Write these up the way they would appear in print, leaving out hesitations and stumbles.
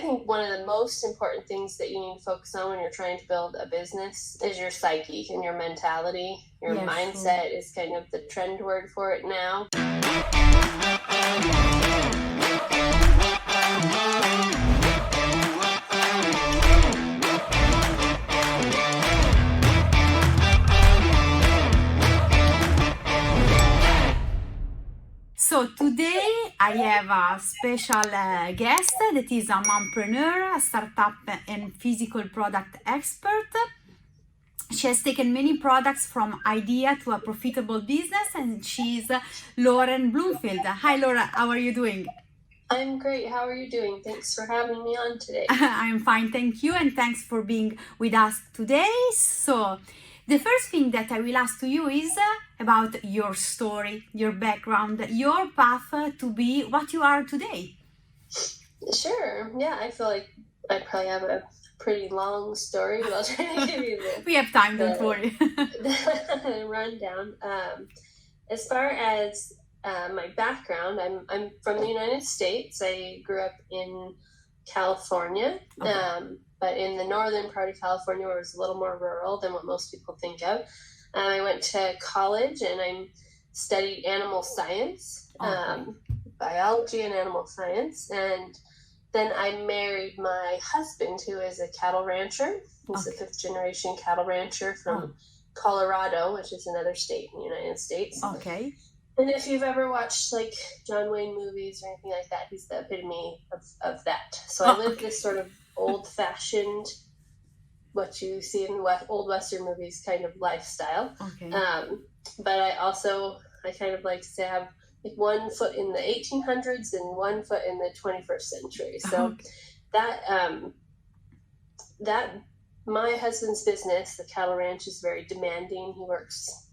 think one of the most important things that you need to focus on when you're trying to build a business is your psyche and your mentality. Your mindset is kind of the trend word for it now. So today I have a special guest that is a mom-preneur, a startup and physical product expert. She has taken many products from idea to a profitable business, and she's Laurel Bloomfield. Hi Laura, how are you doing? I'm great. How are you doing? Thanks for having me on today. I'm fine, thank you, and thanks for being with us today. So the first thing that I will ask to you is about your story, your background, your path to be what you are today. Sure. Yeah, I feel like I probably have a pretty long story, but I'll try to give you we have time, don't worry. the rundown. As far as my background, I'm from the United States. I grew up in California. Okay. But in the northern part of California, where it was a little more rural than what most people think of. I went to college and I studied animal science, biology and animal science. And then I married my husband, who is a cattle rancher. He's a fifth generation cattle rancher from Colorado, which is another state in the United States. Okay. And if you've ever watched like John Wayne movies or anything like that, he's the epitome of that. So I lived this sort of old-fashioned, what you see in old Western movies kind of lifestyle. Okay. But I kind of like to have like one foot in the 1800s and one foot in the 21st century. So that my husband's business, the cattle ranch, is very demanding. He works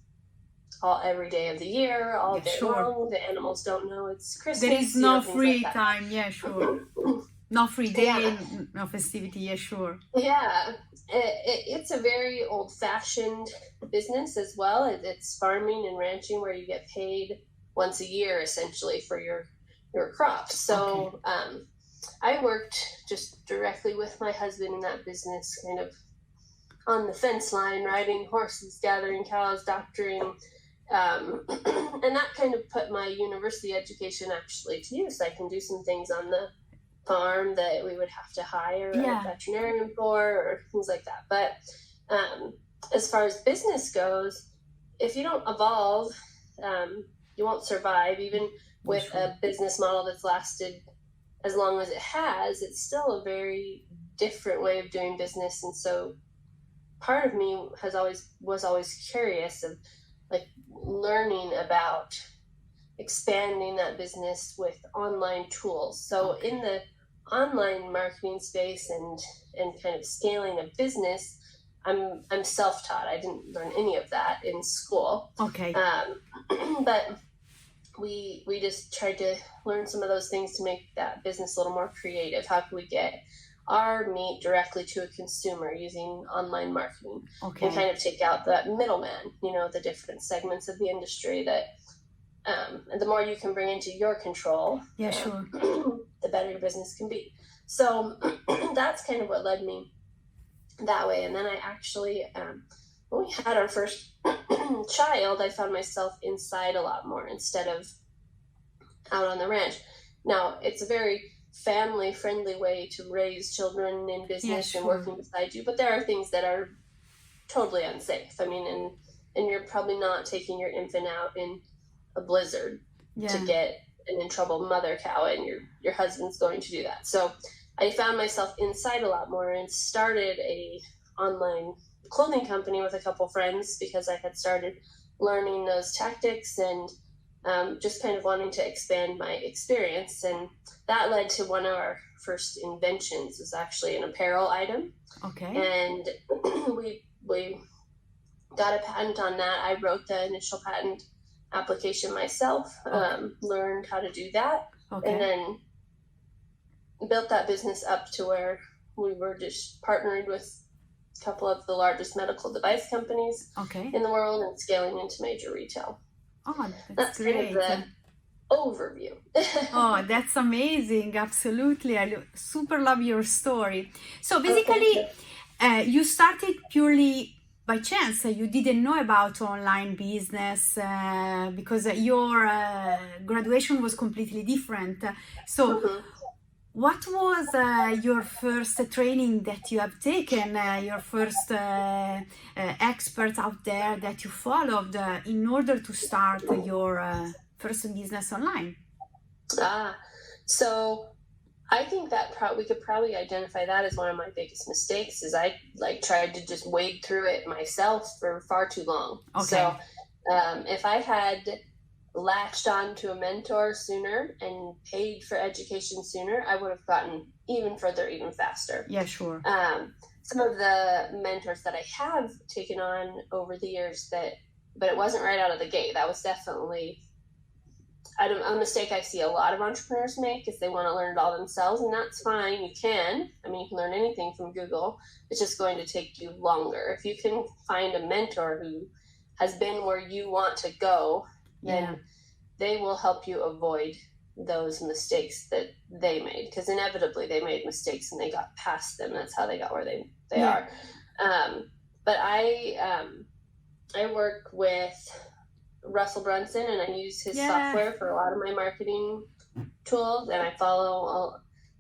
every day of the year, all day long. The animals don't know it's Christmas. There is no free time. Yeah, sure. No free day, no festivity, yeah, sure. Yeah, it's a very old-fashioned business as well. It's farming and ranching where you get paid once a year, essentially, for your crops. So I worked just directly with my husband in that business, kind of on the fence line, riding horses, gathering cows, doctoring, and that kind of put my university education actually to use. I can do some things on the farm that we would have to hire a veterinarian for or things like that. But as far as business goes, if you don't evolve, you won't survive. Even with a business model that's lasted as long as it has, it's still a very different way of doing business. And so part of me was always curious of like learning about expanding that business with online tools. So in the online marketing space and kind of scaling a business, I'm self-taught. I didn't learn any of that in school. Okay. But we just tried to learn some of those things to make that business a little more creative. How can we get our meat directly to a consumer using online marketing and kind of take out that middleman, the different segments of the industry that and the more you can bring into your control, the better your business can be. So that's kind of what led me that way. And then I actually, when we had our first child, I found myself inside a lot more instead of out on the ranch. Now, it's a very family-friendly way to raise children in business and working beside you, but there are things that are totally unsafe. I mean, and you're probably not taking your infant out in a blizzard to get an in trouble mother cow, and your husband's going to do that. So I found myself inside a lot more and started a online clothing company with a couple friends because I had started learning those tactics and just kind of wanting to expand my experience. And that led to one of our first inventions. It was actually an apparel item. Okay. And we got a patent on that. I wrote the initial patent application myself, learned how to do that, and then built that business up to where we were just partnered with a couple of the largest medical device companies in the world and scaling into major retail. Oh, that's great. Kind of overview. Oh, that's amazing. Absolutely. Super love your story. So basically, you started purely by chance. You didn't know about online business because your graduation was completely different. So what was your first training that you have taken, your first expert out there that you followed in order to start your first business online? So I think that we could probably identify that as one of my biggest mistakes is I tried to just wade through it myself for far too long. Okay. So if I had latched on to a mentor sooner and paid for education sooner, I would have gotten even further, even faster. Yeah, sure. Some of the mentors that I have taken on over the years but it wasn't right out of the gate. That was definitely a mistake I see a lot of entrepreneurs make is they want to learn it all themselves, and that's fine. You can. I mean, you can learn anything from Google. It's just going to take you longer. If you can find a mentor who has been where you want to go, then they will help you avoid those mistakes that they made, because inevitably they made mistakes and they got past them. That's how they got where they are. But I work with Russell Brunson, and I use his software for a lot of my marketing tools, and I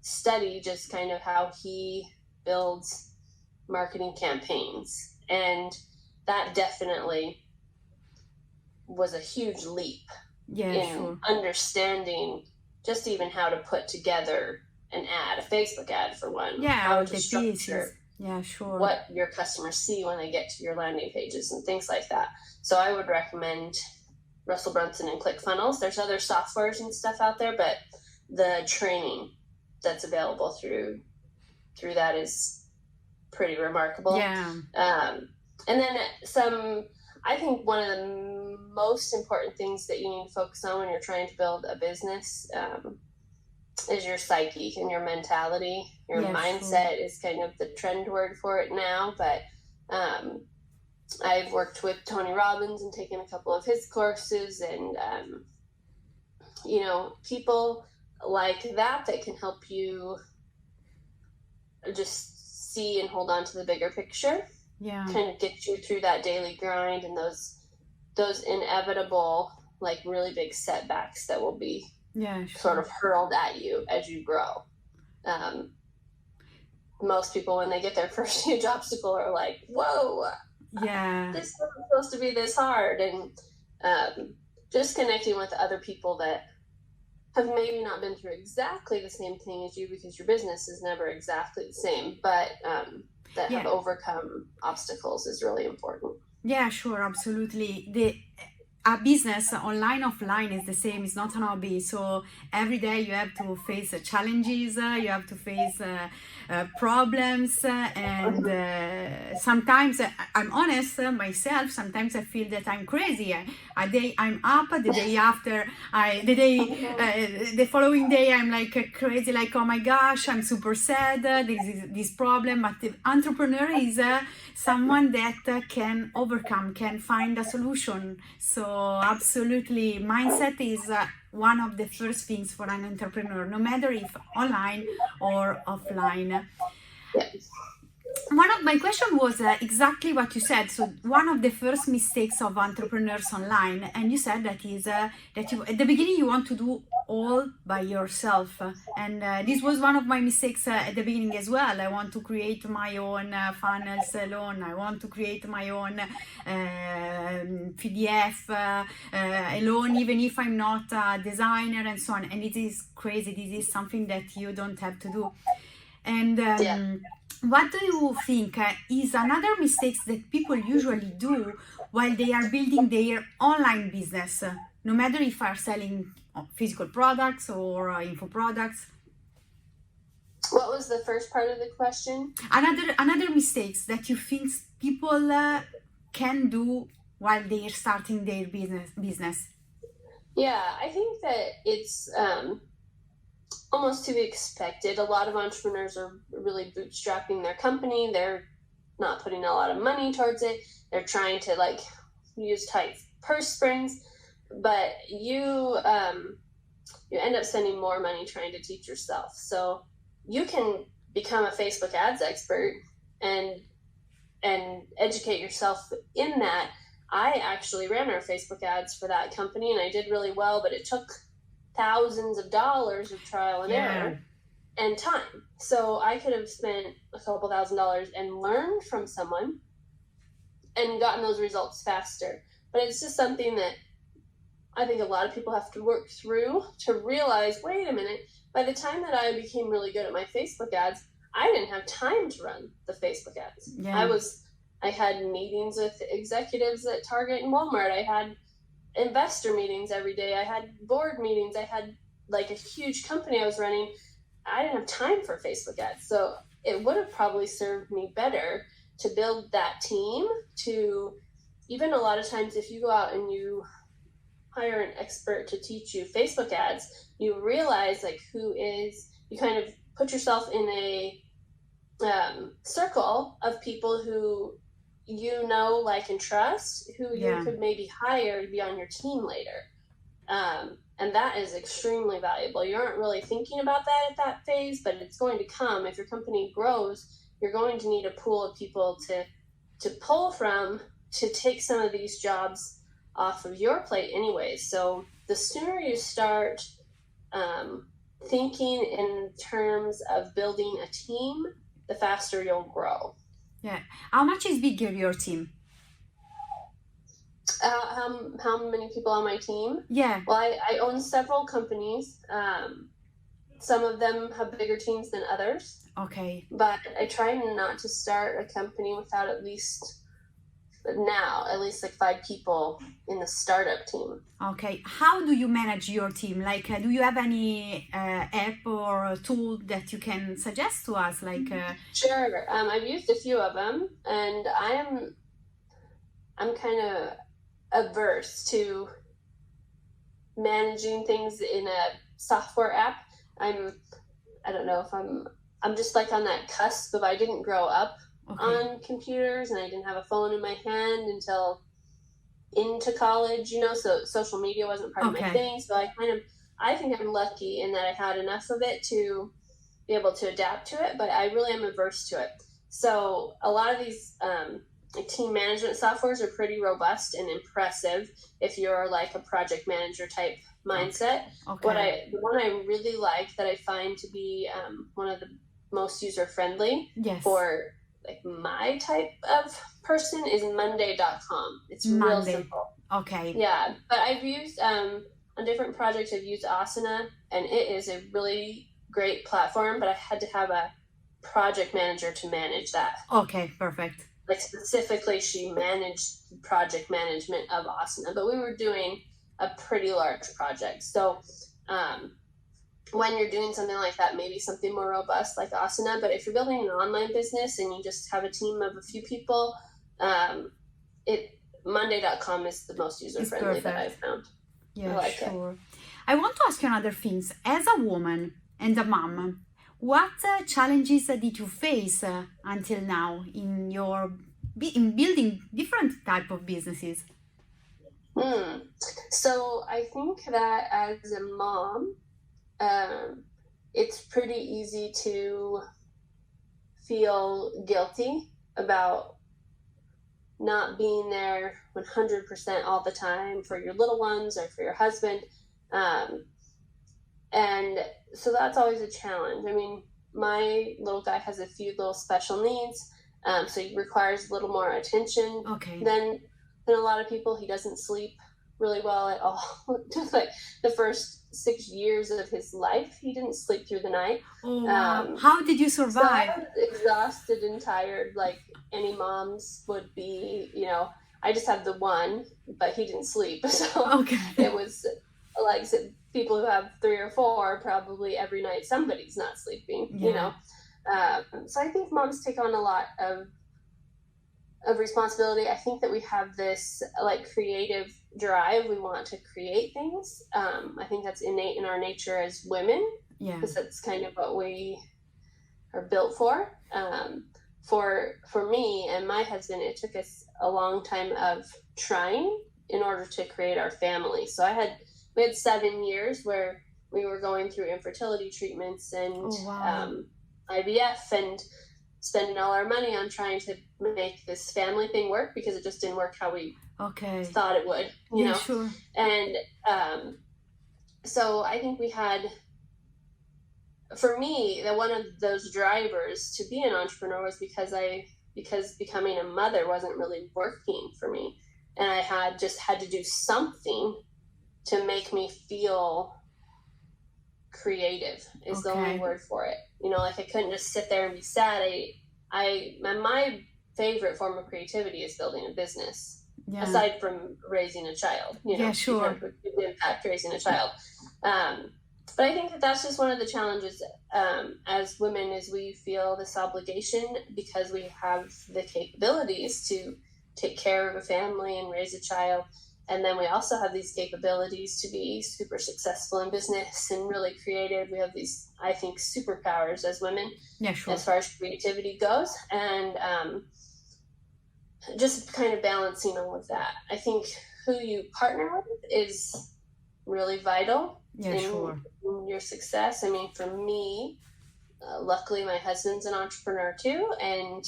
study just kind of how he builds marketing campaigns, and that definitely was a huge leap in understanding just even how to put together an ad, a Facebook ad for one, how to structure what your customers see when they get to your landing pages and things like that. So I would recommend Russell Brunson and ClickFunnels. There's other softwares and stuff out there, but the training that's available through that is pretty remarkable. And then I think one of the most important things that you need to focus on when you're trying to build a business is your psyche and your mentality. Your mindset is kind of the trend word for it now, but I've worked with Tony Robbins and taken a couple of his courses, and people like that can help you just see and hold on to the bigger picture. Kind of get you through that daily grind and those inevitable, like, really big setbacks that will be sort of hurled at you as you grow. Most people, when they get their first huge obstacle, are like, whoa, this wasn't supposed to be this hard. And just connecting with other people that have maybe not been through exactly the same thing as you, because your business is never exactly the same, but that have overcome obstacles is really important. Yeah, sure, absolutely. A business, online, offline, is the same. It's not an hobby. So every day you have to face challenges, you have to face problems, and sometimes, I'm honest myself, sometimes I feel that I'm crazy. A day I'm up, the day after, the following day I'm like crazy, like, oh my gosh, I'm super sad, this problem. But the entrepreneur is someone that can overcome, can find a solution. So absolutely, mindset is one of the first things for an entrepreneur, no matter if online or offline. One of my question was exactly what you said. So one of the first mistakes of entrepreneurs online, and you said that is that you, at the beginning, you want to do all by yourself, and this was one of my mistakes at the beginning as well. I want to create my own funnels alone. I want to create my own PDF alone, even if I'm not a designer and so on. And it is crazy. This is something that you don't have to do. And what do you think is another mistake that people usually do while they are building their online business, no matter if are selling physical products or info products? What was the first part of the question? Another mistakes that you think people can do while they are starting their business. Yeah, I think that it's almost to be expected. A lot of entrepreneurs are really bootstrapping their company. They're not putting a lot of money towards it. They're trying to use tight purse strings. But you you end up spending more money trying to teach yourself. So you can become a Facebook ads expert and educate yourself in that. I actually ran our Facebook ads for that company, and I did really well, but it took thousands of dollars of trial and error and time. So I could have spent a couple $1,000s and learned from someone and gotten those results faster. But it's just something that I think a lot of people have to work through to realize, wait a minute, by the time that I became really good at my Facebook ads, I didn't have time to run the Facebook ads. Yeah. I had meetings with executives at Target and Walmart. I had investor meetings every day. I had board meetings. I had like a huge company I was running. I didn't have time for Facebook ads. So it would have probably served me better to build that team, to even a lot of times if you go out and you hire an expert to teach you Facebook ads, you realize like you kind of put yourself in a circle of people who you know, like, and trust, who you could maybe hire to be on your team later. And that is extremely valuable. You aren't really thinking about that at that phase, but it's going to come. If your company grows, you're going to need a pool of people to pull from to take some of these jobs off of your plate anyways. So the sooner you start thinking in terms of building a team, the faster you'll grow. Yeah. How much is bigger your team? How many people on my team? Yeah. Well, I own several companies. Some of them have bigger teams than others. Okay. But I try not to start a company without at least like 5 people in the startup team. Okay. How do you manage your team? Like, do you have any app or tool that you can suggest to us? Like, Sure. I've used a few of them, and I'm kind of averse to managing things in a software app. I don't know if I'm just like on that cusp of I didn't grow up on computers, and I didn't have a phone in my hand until into college, so social media wasn't part of my thing. So I think I'm lucky in that I had enough of it to be able to adapt to it, but I really am averse to it. So a lot of these team management softwares are pretty robust and impressive if you're like a project manager type mindset. The one I really like that I find to be one of the most user-friendly for like my type of person is Monday.com. It's real simple. Okay. Yeah, but I've used on different projects, I've used Asana, and it is a really great platform, but I had to have a project manager to manage that. Okay, perfect. Like specifically, she managed project management of Asana, but we were doing a pretty large project. So when you're doing something like that, maybe something more robust like Asana. But if you're building an online business and you just have a team of a few people, Monday.com is the most user-friendly that I've found. Yeah, sure. I want to ask you another thing. As a woman and a mom, what challenges did you face until now in building different type of businesses? So I think that as a mom, it's pretty easy to feel guilty about not being there 100% all the time for your little ones or for your husband. And so that's always a challenge. I mean, my little guy has a few little special needs, so he requires a little more attention than a lot of people. He doesn't sleep really well at all. Just like the first 6 years of his life, he didn't sleep through the night. How did you survive? So I was exhausted and tired, like any moms would be. I just have the one, but he didn't sleep. So it was like people who have 3 or 4, probably every night somebody's not sleeping, So I think moms take on a lot of responsibility. I think that we have this like creative drive. We want to create things. I think that's innate in our nature as women, because that's kind of what we are built for. For me and my husband, it took us a long time of trying in order to create our family. So we had 7 years where we were going through infertility treatments and Oh, wow. IVF, and spending all our money on trying to make this family thing work, because it just didn't work how we thought it would, you know? Sure. And so I think we had, for me, that one of those drivers to be an entrepreneur was because becoming a mother wasn't really working for me. And I had to do something to make me feel creative is the only word for it. You know, like I couldn't just sit there and be sad. My favorite form of creativity is building a business, aside from raising a child. You know, sure. Impact raising a child. But I think that's just one of the challenges as women, is we feel this obligation because we have the capabilities to take care of a family and raise a child. And then we also have these capabilities to be super successful in business and really creative. We have these, I think, superpowers as women, as far as creativity goes. And just kind of balancing all of that. I think who you partner with is really vital in your success. I mean, for me, luckily my husband's an entrepreneur too, and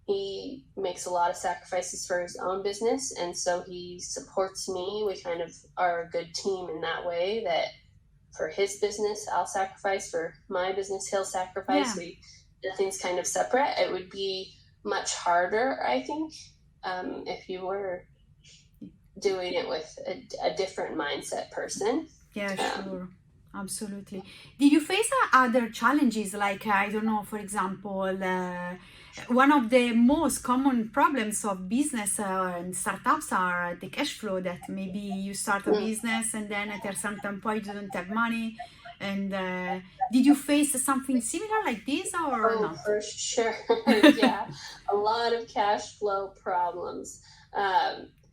he makes a lot of sacrifices for his own business, and so he supports me. We kind of are a good team in that way, that for his business I'll sacrifice, for my business he'll sacrifice. Nothing's kind of separate. It would be much harder, I think, if you were doing it with a different mindset person. Sure. Absolutely. Did you face other challenges, like, I don't know, for example, one of the most common problems of business and startups are the cash flow, that maybe you start a business and then at a certain point you don't have money. And did you face something similar like this, or not? For sure. A lot of cash flow problems.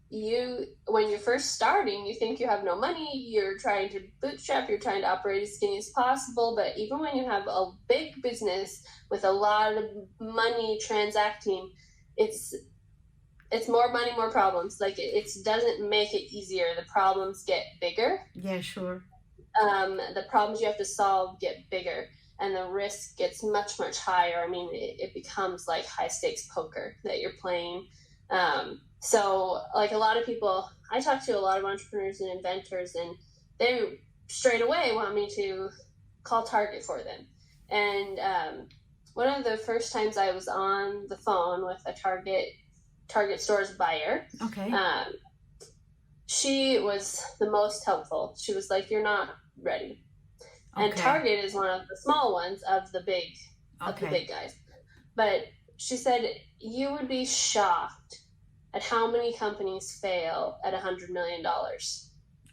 When you're first starting, you think you have no money, you're trying to bootstrap, you're trying to operate as skinny as possible. But even when you have a big business with a lot of money transacting, it's more money, more problems. Like it doesn't make it easier. The problems get bigger. Sure. The problems you have to solve get bigger, and the risk gets much, much higher. I mean, it becomes like high stakes poker that you're playing. So like a lot of people, I talk to a lot of entrepreneurs and inventors, and they straight away want me to call Target for them. And one of the first times I was on the phone with a Target store's buyer, she was the most helpful. She was like, "You're not ready." And Target is one of the small ones of the big guys. But she said, "You would be shocked at how many companies fail at $100 million.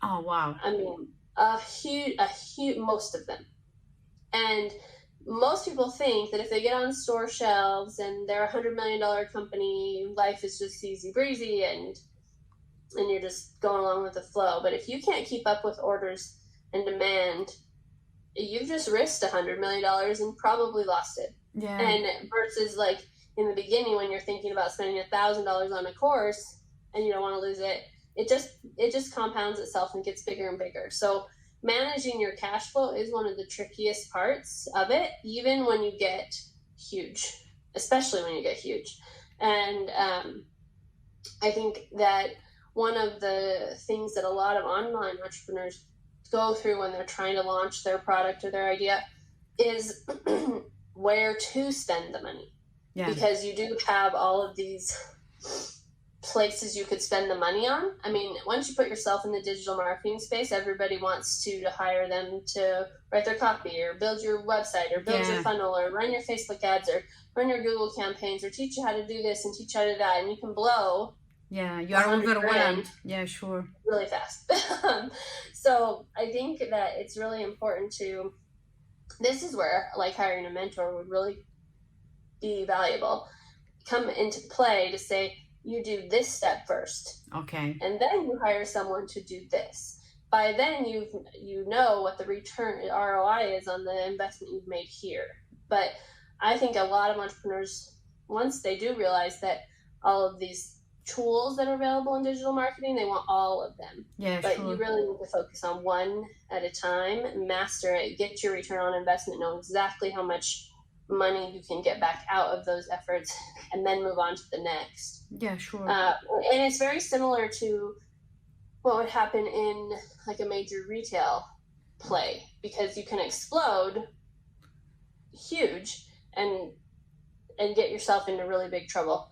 Oh, wow. I mean, a huge, most of them. And most people think that if they get on store shelves and they're a $100 million company, life is just easy breezy and you're just going along with the flow. But if you can't keep up with orders and demand, you've just risked $100 million and probably lost it. And versus like, in the beginning, when you're thinking about spending $1,000 on a course and you don't want to lose it, it just compounds itself and gets bigger and bigger. So managing your cash flow is one of the trickiest parts of it, even when you get huge, especially when you get huge. And I think that one of the things that a lot of online entrepreneurs go through when they're trying to launch their product or their idea is where to spend the money. Because you do have all of these places you could spend the money on. I mean, once you put yourself in the digital marketing space, everybody wants to hire them to write their copy or build your website or build your funnel or run your Facebook ads or run your Google campaigns or teach you how to do this and teach you how to do that. And you can blow. You are overwhelmed. Really fast. So I think that it's really important this is where like hiring a mentor would really be valuable, come into play to say, you do this step first. And then you hire someone to do this. By then you know what the ROI is on the investment you've made here. But I think a lot of entrepreneurs, once they do realize that all of these tools that are available in digital marketing. They want all of them. Yeah, but sure. you really need to focus on one at a time, master it, get your return on investment, know exactly how much money you can get back out of those efforts, and then move on to the next. Yeah, sure. And it's very similar to what would happen in like a major retail play, because you can explode huge and get yourself into really big trouble.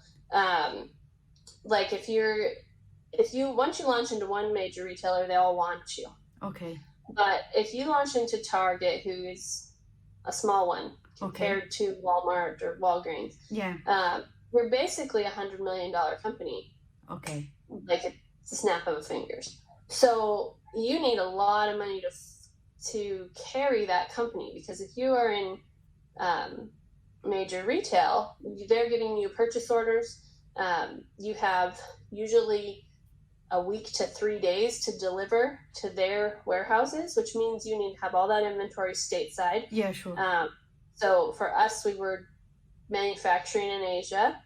Like if you once you launch into one major retailer, they all want you. Okay. But if you launch into Target, who is a small one compared to Walmart or Walgreens, you're basically $100 million company. Okay. Like it's a snap of a fingers. So you need a lot of money to carry that company, because if you are in major retail, they're getting you purchase orders. You have usually a week to 3 days to deliver to their warehouses, which means you need to have all that inventory stateside. Yeah, sure. So for us, we were manufacturing in Asia,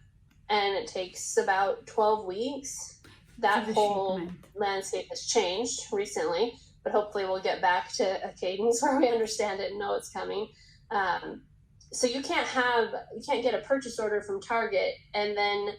and it takes about 12 weeks. That whole landscape has changed recently, but hopefully we'll get back to a cadence where we understand it and know it's coming. So you can't get a purchase order from Target and then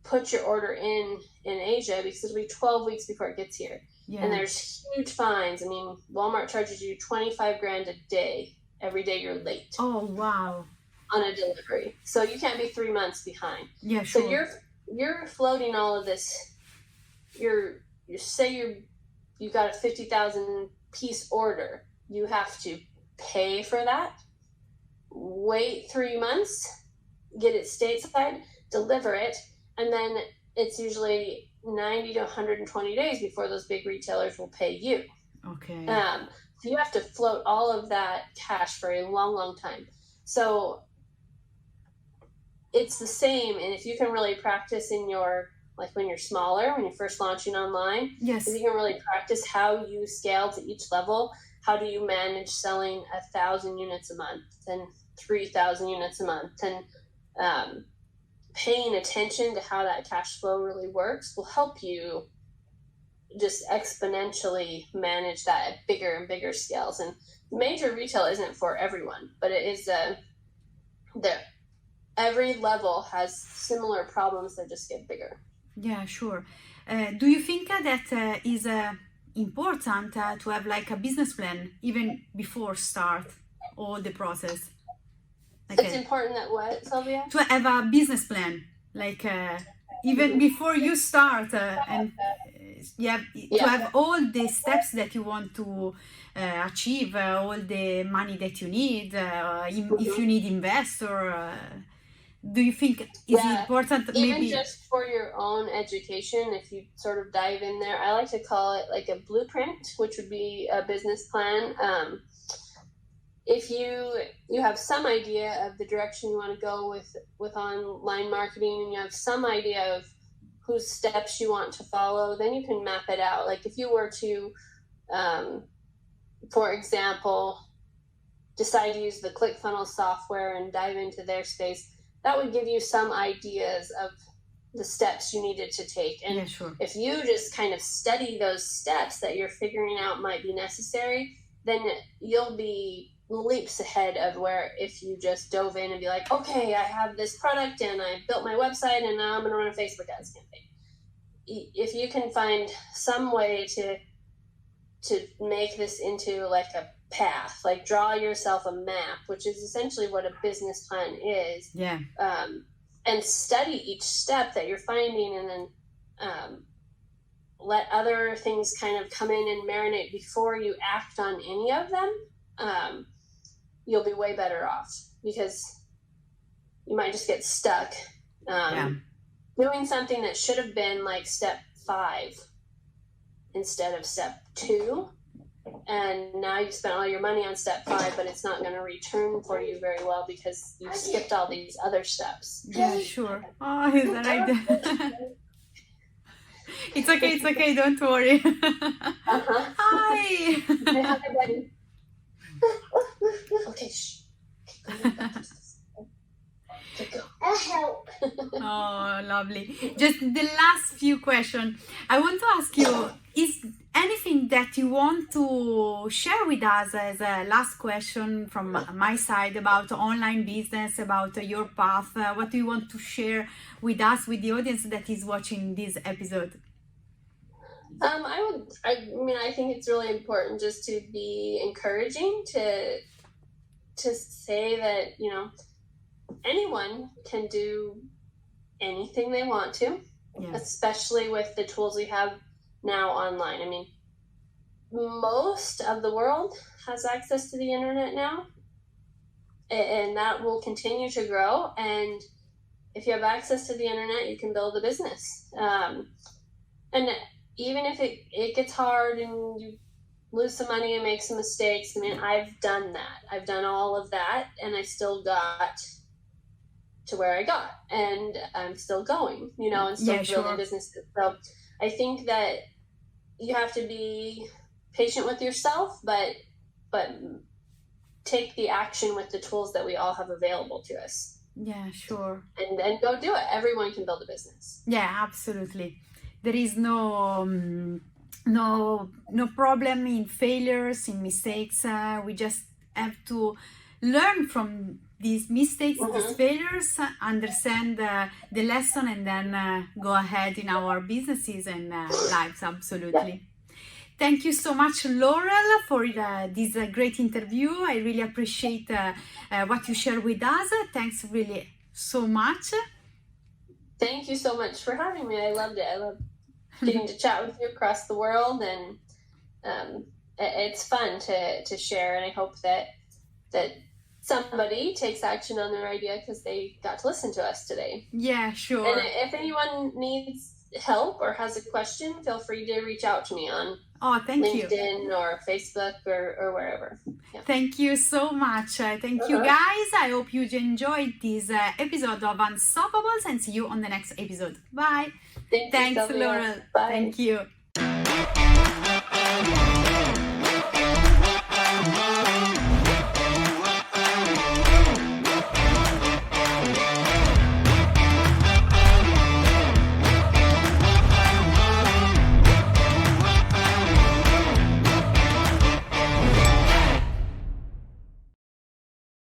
put your order in Asia, because it'll be 12 weeks before it gets here. Yeah. And there's huge fines. I mean, Walmart charges you $25,000 a day every day you're late. Oh, wow. On a delivery. So you can't be 3 months behind. Yeah, sure. So you're floating all of this. You got a 50,000 piece order. You have to pay for that, wait 3 months, get it stateside, deliver it, and then it's usually 90 to 120 days before those big retailers will pay you. Okay. So you have to float all of that cash for a long, long time. So it's the same, and if you can really practice in like when you're smaller, when you're first launching online, yes, if you can really practice how you scale to each level. How do you manage selling 1,000 units a month and 3,000 units a month, and paying attention to how that cash flow really works will help you just exponentially manage that at bigger and bigger scales. And major retail isn't for everyone, but it is every level has similar problems that just get bigger. Yeah, sure. Do you think that is important to have like a business plan even before start all the process? Like it's important that what, Silvia? To have a business plan, like even before you start, and to have all the steps that you want to achieve, all the money that you need, if you need investor. Do you think is it important? Even just for your own education, if you sort of dive in there, I like to call it like a blueprint, which would be a business plan. If you have some idea of the direction you want to go with online marketing, and you have some idea of whose steps you want to follow, then you can map it out. Like if you were to, for example, decide to use the ClickFunnels software and dive into their space, that would give you some ideas of the steps you needed to take. And if you just kind of study those steps that you're figuring out might be necessary, then you'll be leaps ahead of where if you just dove in and be like, okay, I have this product and I built my website and now I'm going to run a Facebook ads campaign. If you can find some way to make this into like a path, like draw yourself a map, which is essentially what a business plan is. Yeah. And study each step that you're finding, and then let other things kind of come in and marinate before you act on any of them. You'll be way better off, because you might just get stuck doing something that should have been like step 5 instead of step 2. And now you've spent all your money on step 5, but it's not going to return for you very well because you skipped all these other steps. Yeah, sure. Oh, is that right? It's okay. Don't worry. Hi. Hi, buddy. Okay, shh. Okay, go. I'll help. Oh, lovely. Just the last few questions. I want to ask you, is anything that you want to share with us as a last question from my side about online business, about your path? What do you want to share with us, with the audience that is watching this episode? I think it's really important just to be encouraging, to say that, anyone can do anything they want to, especially with the tools we have now online. I mean, most of the world has access to the internet now, and that will continue to grow. And if you have access to the internet, you can build a business. And even if it gets hard and you lose some money and make some mistakes, I mean, I've done that. I've done all of that, and I still got to where I got, and I'm still going, and still building businesses. So I think that you have to be patient with yourself, but take the action with the tools that we all have available to us. Yeah, sure. And go do it. Everyone can build a business. Yeah, absolutely. There is no problem in failures, in mistakes. We just have to learn from these mistakes, these failures, understand the lesson, and then go ahead in our businesses and lives. Absolutely. Yeah. Thank you so much, Laurel, for this great interview. I really appreciate what you share with us. Thanks really so much. Thank you so much for having me. I loved it. I love getting to chat with you across the world, and it's fun to share. And I hope that somebody takes action on their idea because they got to listen to us today. Yeah, sure. And if anyone needs help or has a question, feel free to reach out to me on LinkedIn or Facebook or wherever. Yeah. Thank you so much. Thank you, guys. I hope you enjoyed this episode of Unstoppables, and see you on the next episode. Bye. Thanks, Laurel. Bye. Thank you.